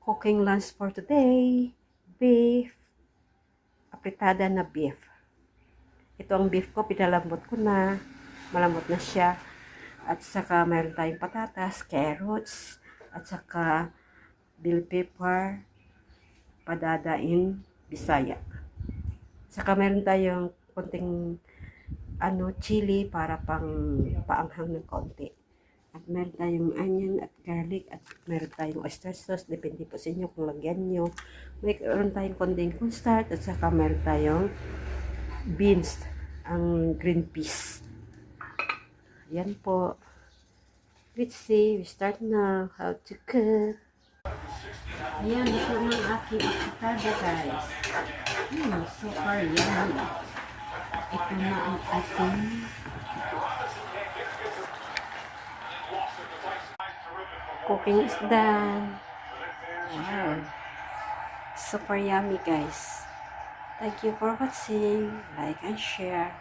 Cooking lunch for today. Beef. Apritada na beef. Ito ang beef ko. Pinalambot ko na. Malambot na siya. At saka mayroon tayong patatas, carrots, at saka bell pepper, padadain, bisaya. Saka mayroon tayong konting chili para paanghang ng konti. At meron tayong onion at garlic at meron tayong oyster sauce. Depende po sa inyo kung lagyan nyo. Meron tayong konting cornstarch at saka meron tayong beans, ang green peas. Yan po. Let's see. We start now how to cook. Ayan, ito ng aking apritada, guys. Super yummy. Ito na ang ating cooking is done. Wow. Super yummy, guys. Thank you for watching. Like and share.